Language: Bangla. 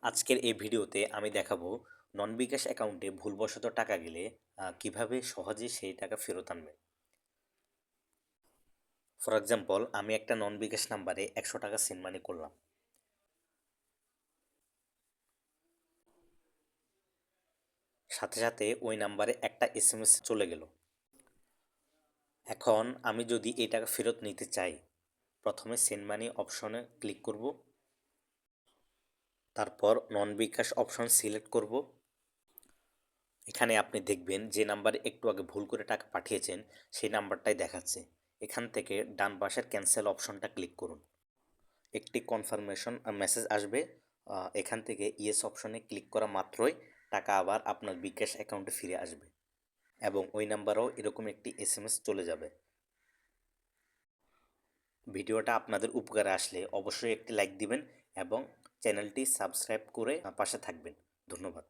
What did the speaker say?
আজকের এই ভিডিওতে আমি দেখাবো নন বিকাশ অ্যাকাউন্টে ভুলবশত টাকা গেলে কিভাবে সহজে সেই টাকা ফেরত আনবেন। ফর এক্সাম্পল, আমি একটা নন বিকাশ নাম্বারে 100 টাকা সেন্ড মানি করলাম। সাথে সাথে ওই নাম্বারে একটা SMS চলে গেল। এখন আমি যদি এই টাকা ফেরত নিতে চাই, প্রথমে সেন্ড মানি অপশনে ক্লিক করব, তারপর নন বিকাশ অপশন সিলেক্ট করব। এখানে আপনি দেখবেন যে নাম্বারে একটু আগে ভুল করে টাকা পাঠিয়েছেন সেই নাম্বারটাই দেখাচ্ছে। এখান থেকে ডান পাশের ক্যান্সেল অপশনটা ক্লিক করুন। একটি কনফার্মেশন মেসেজ আসবে। এখান থেকে ইয়েস অপশনে ক্লিক করা মাত্রই টাকা আবার আপনার বিকাশ অ্যাকাউন্টে ফিরে আসবে এবং ওই নাম্বারেও এরকম একটি SMS চলে যাবে। ভিডিওটা আপনাদের উপকারে আসলে অবশ্যই একটি লাইক দিবেন এবং চ্যানেলটি সাবস্ক্রাইব করে পাশে থাকবেন। ধন্যবাদ।